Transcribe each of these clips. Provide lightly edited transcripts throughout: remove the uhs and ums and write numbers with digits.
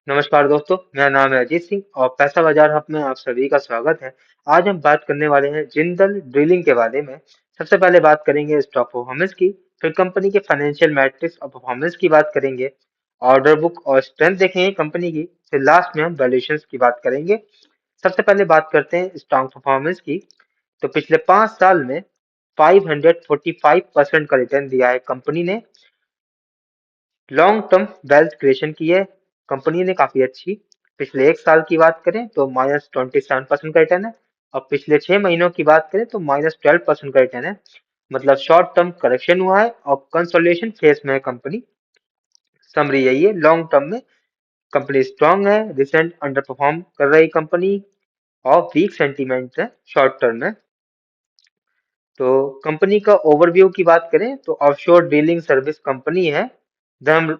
नमस्कार दोस्तों, मेरा नाम है अजीत सिंह और पैसा बाजार हब में आप सभी का स्वागत है। आज हम बात करने वाले हैं जिंदल ड्रिलिंग के बारे में। सबसे पहले बात करेंगे स्टॉक परफॉर्मेंस की, फिर कंपनी के फाइनेंशियल मैट्रिक्स और परफॉर्मेंस की बात करेंगे, ऑर्डर बुक और स्ट्रेंथ देखेंगे कंपनी की, फिर लास्ट में हम वैल्यूएशंस की बात करेंगे। सबसे पहले बात करते हैं स्ट्रॉन्ग परफॉर्मेंस की। तो पिछले 5 साल में 545% का रिटर्न दिया है कंपनी ने। लॉन्ग टर्म वेल्थ क्रिएशन की है कंपनी ने काफी अच्छी। पिछले 1 साल की बात करें तो -27% का रिटर्न है, और पिछले 6 महीनों की बात करें तो -12% का रिटर्न है। मतलब शॉर्ट टर्म करेक्शन हुआ है और कंसोलिडेशन फेज में है कंपनी। समरी यही है, लॉन्ग टर्म में कंपनी स्ट्रांग है, रिसेंट अंडर परफॉर्म कर रही कंपनी, और वीक सेंटीमेंट है शॉर्ट टर्म में। तो कंपनी का ओवरव्यू की बात करें तो ऑफशोर ड्रिलिंग सर्विस कंपनी है धर्म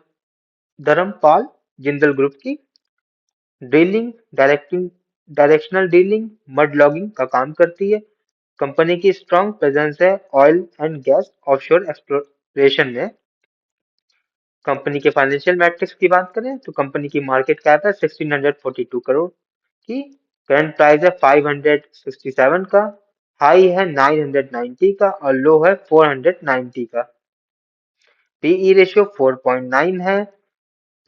धर्मपाल जिंदल ग्रुप की। Drilling, directional drilling, mud logging का काम करती है। कंपनी की स्ट्रांग प्रेजेंस है oil and gas offshore exploration में। कंपनी के फाइनेंशियल मैट्रिक्स की बात करें तो कंपनी की मार्केट कैप है 1642 करोड़ की। करंट प्राइस है 567 का। हाई है 990 का और लो है 490 का। पीई रेशियो 4.9 है।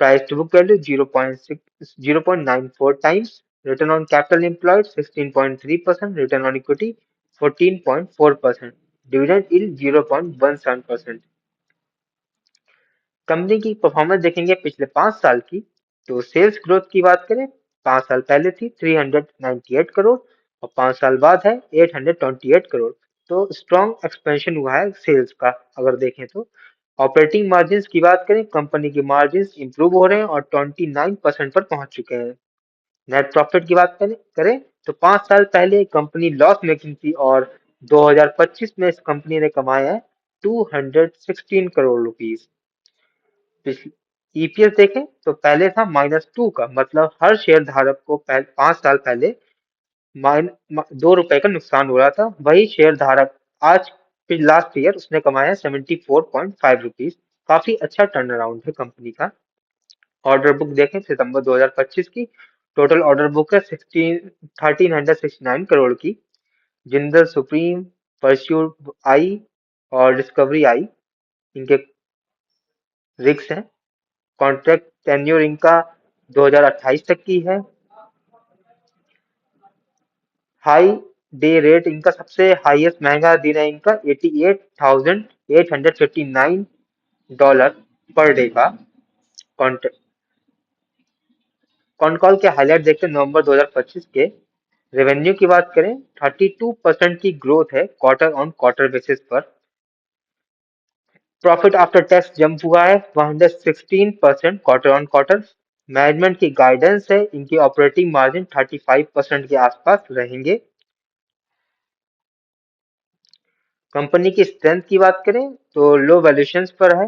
Price to book value 0.94 times. Return on capital employed 16.3%। Return on equity 14.4%। Dividend yield 0.17%। Company की परफॉर्मेंस देखेंगे पिछले 5 साल की। तो सेल्स ग्रोथ की बात करें, 5 साल पहले थी 398 करोड़ और 5 साल बाद है 828 करोड़। तो स्ट्रॉन्ग एक्सपेंशन हुआ है सेल्स का अगर देखें तो। ऑपरेटिंग मार्जिन्स की बात करें, कंपनी की मार्जिन्स इंप्रूव हो रहे हैं और 29% पर पहुंच चुके हैं। नेट प्रॉफिट की बात करें तो 5 साल पहले कंपनी लॉस मेकिंग थी और 2025 में इस कंपनी ने कमाया है 216 करोड़ रुपीस। ईपीएस देखें तो पहले था -2 का, मतलब हर शेयर धारक को 5 साल पहले ₹2 का नुकसान हो रहा था। वही शेयर धारक आज लास्ट ईयर उसने कमाया 74.5 रुपीज। काफी अच्छा टर्न अराउंड है कंपनी का। ऑर्डर बुक देखें सितंबर 2025 की। टोटल ऑर्डर बुक है 1369 करोड़ की। जिंदल सुप्रीम, परस्यूट आई और डिस्कवरी आई इनके रिग्स हैं। कॉन्ट्रैक्ट टेन्योर इनका 2028 तक की है। हाई डे रेट इनका सबसे हाईएस्ट महंगा दिन है इनका $88,859 पर डे का। कॉनकॉल के हाईलाइट देखते हैं नवंबर 2025 के। रेवेन्यू की बात करें 32% की ग्रोथ है क्वार्टर ऑन क्वार्टर बेसिस पर। प्रॉफिट आफ्टर टैक्स जंप हुआ है 116% क्वार्टर ऑन क्वार्टर। मैनेजमेंट की गाइडेंस है इनकी ऑपरेटिंग मार्जिन 35% के आसपास रहेंगे। कंपनी की स्ट्रेंथ की बात करें तो लो वैल्यूएशंस पर है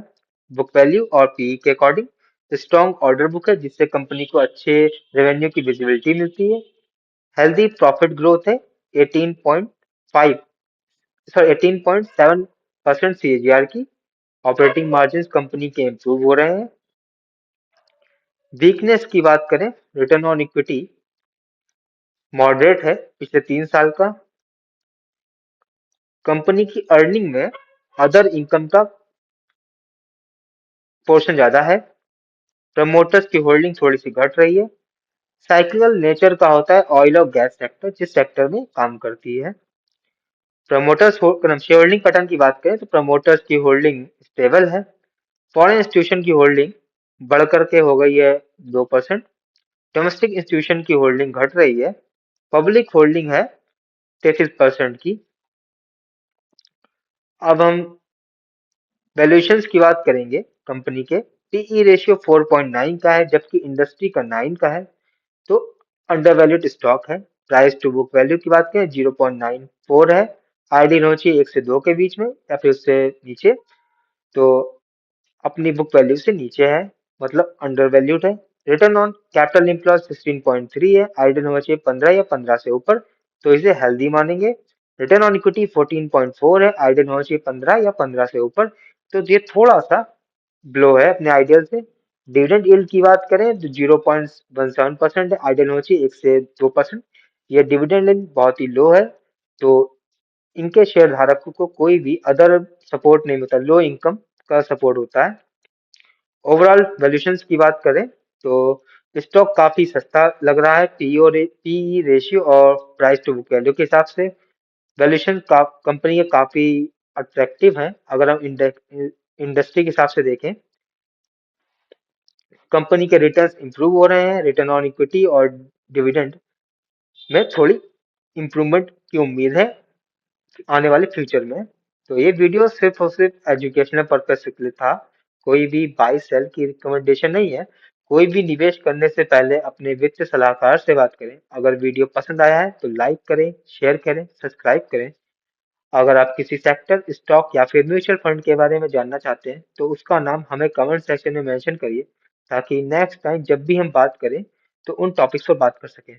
बुक वैल्यू और पीई के अकॉर्डिंग। स्ट्रॉन्ग ऑर्डर बुक है जिससे कंपनी को अच्छे रेवेन्यू की विजिबिलिटी मिलती है। हेल्दी प्रॉफिट ग्रोथ है 18.5 सॉरी 18.7% सीएजीआर की। ऑपरेटिंग मार्जिन कंपनी के इंप्रूव हो रहे हैं। वीकनेस की बात करें, रिटर्न ऑन इक्विटी मॉडरेट है पिछले 3 साल का। कंपनी की अर्निंग में अदर इनकम का पोर्शन ज्यादा है। प्रमोटर्स की होल्डिंग थोड़ी सी घट रही है। साइक्लिकल नेचर का होता है ऑयल और गैस सेक्टर, जिस सेक्टर में काम करती है। प्रमोटर्स शेयर होल्डिंग पैटर्न की बात करें तो प्रमोटर्स की होल्डिंग स्टेबल है। फॉरेन इंस्टीट्यूशन की होल्डिंग बढ़ करके हो गई है 2%। डोमेस्टिक इंस्टीट्यूशन की होल्डिंग घट रही है। पब्लिक होल्डिंग है 33% की। अब हम वैल्यूएशंस की बात करेंगे कंपनी के। पीई रेशियो 4.9 का है जबकि इंडस्ट्री का 9 का है। तो अंडर वैल्यूड स्टॉक है। प्राइस टू बुक वैल्यू की बात करें 0.94 है। आईडी होना चाहिए 1 से 2 के बीच में या फिर उससे नीचे। तो अपनी बुक वैल्यू से नीचे है, मतलब अंडर वैल्यूड है। रिटर्न ऑन कैपिटल एम्प्लॉयड 16.3 है। आइडल होना चाहिए 15 या 15 से ऊपर, तो इसे हेल्दी मानेंगे। रिटर्न ऑन इक्विटी 14.4 है। आइडल होना चाहिए 15 या 15 से ऊपर, तो ये थोड़ा सा ब्लो है अपने आइडियल से। डिविडेंड यील्ड की बात करें तो 0.17% है, आइडियल होनी चाहिए 1 से 2%। यह डिविडेंड यील्ड बहुत ही लो है, तो इनके शेयर धारकों को कोई भी अदर सपोर्ट नहीं मिलता, लो इनकम का सपोर्ट होता है। ओवरऑल वैल्यूएशंस की बात करें तो स्टॉक काफी सस्ता लग रहा है, पीई रेशियो और प्राइस टू बुक वैल्यू के हिसाब से वैल्यूएशन का कंपनी के काफी अट्रैक्टिव है। अगर हम इंडस्ट्री के हिसाब से देखें, कंपनी के रिटर्न्स इंप्रूव हो रहे हैं, रिटर्न ऑन इक्विटी और डिविडेंड में थोड़ी इंप्रूवमेंट की उम्मीद है आने वाले फ्यूचर में। तो ये वीडियो सिर्फ और सिर्फ एजुकेशनल पर्पज के लिए था, कोई भी बाई सेल की रिकमेंडेशन नहीं है। कोई भी निवेश करने से पहले अपने वित्त सलाहकार से बात करें। अगर वीडियो पसंद आया है तो लाइक करें, शेयर करें, सब्सक्राइब करें। अगर आप किसी सेक्टर, स्टॉक या फिर म्यूचुअल फंड के बारे में जानना चाहते हैं तो उसका नाम हमें कमेंट सेक्शन में मेंशन करिए, ताकि नेक्स्ट टाइम जब भी हम बात करें तो उन टॉपिक्स पर बात कर सकें।